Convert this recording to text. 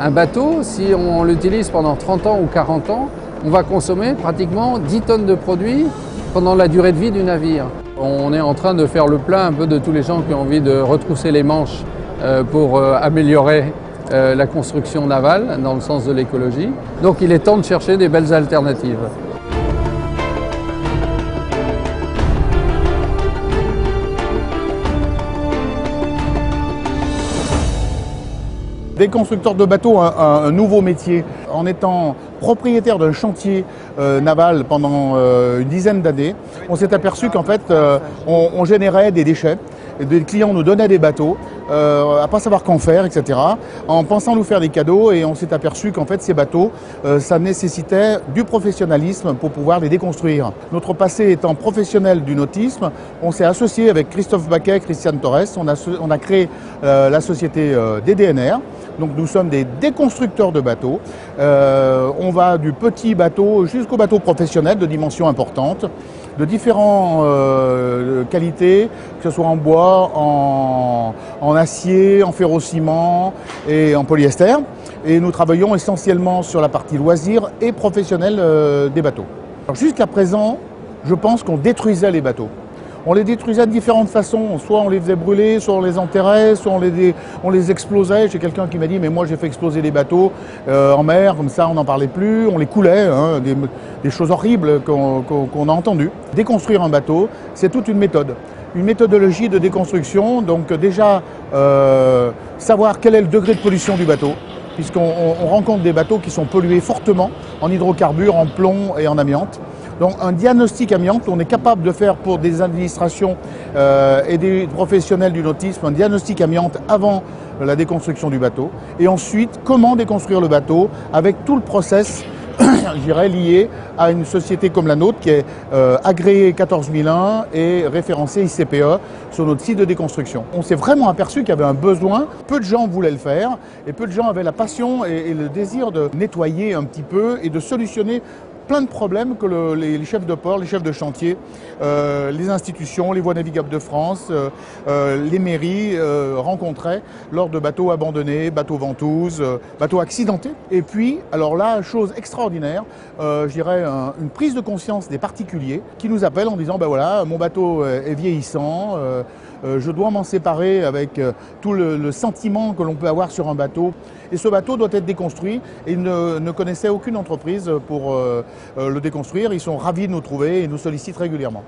Un bateau, si on l'utilise pendant 30 ans ou 40 ans, on va consommer pratiquement 10 tonnes de produits pendant la durée de vie du navire. On est en train de faire le plein un peu de tous les gens qui ont envie de retrousser les manches pour améliorer la construction navale dans le sens de l'écologie. Donc il est temps de chercher des belles alternatives. Des constructeurs de bateaux, un nouveau métier. En étant propriétaire d'un chantier naval pendant une dizaine d'années, on s'est aperçu qu'en fait, on générait des déchets. Des clients nous donnaient des bateaux, à pas savoir qu'en faire, etc., en pensant nous faire des cadeaux, et on s'est aperçu qu'en fait ces bateaux, ça nécessitait du professionnalisme pour pouvoir les déconstruire. Notre passé étant professionnel du nautisme, on s'est associé avec Christophe Baquet, Christian Torres, on a créé la société DDNR. Donc nous sommes des déconstructeurs de bateaux. On va du petit bateau jusqu'au bateau professionnel de dimension importante, de différentes qualités, que ce soit en bois, en acier, en ferrociment et en polyester. Et nous travaillons essentiellement sur la partie loisirs et professionnelle des bateaux. Jusqu'à présent, je pense qu'on détruisait les bateaux. On les détruisait de différentes façons, soit on les faisait brûler, soit on les enterrait, soit on les explosait. J'ai quelqu'un qui m'a dit, mais moi j'ai fait exploser des bateaux en mer, comme ça on n'en parlait plus, on les coulait, hein, des choses horribles qu'on a entendues. Déconstruire un bateau, c'est toute une méthode, une méthodologie de déconstruction, donc déjà savoir quel est le degré de pollution du bateau, puisqu'on rencontre des bateaux qui sont pollués fortement en hydrocarbures, en plomb et en amiante. Donc un diagnostic amiante, on est capable de faire pour des administrations et des professionnels du nautisme un diagnostic amiante avant la déconstruction du bateau. Et ensuite, comment déconstruire le bateau avec tout le process, je dirais, lié à une société comme la nôtre qui est agréée 14001 et référencée ICPE sur notre site de déconstruction. On s'est vraiment aperçu qu'il y avait un besoin, peu de gens voulaient le faire et peu de gens avaient la passion et le désir de nettoyer un petit peu et de solutionner plein de problèmes que les chefs de port, les chefs de chantier, les institutions, les voies navigables de France, les mairies rencontraient lors de bateaux abandonnés, bateaux ventouses, bateaux accidentés. Et puis, alors là, chose extraordinaire, je dirais une prise de conscience des particuliers qui nous appellent en disant, ben voilà, mon bateau est vieillissant, je dois m'en séparer avec tout le sentiment que l'on peut avoir sur un bateau. Et ce bateau doit être déconstruit et ils ne connaissaient aucune entreprise pour le déconstruire. Ils sont ravis de nous trouver et nous sollicitent régulièrement.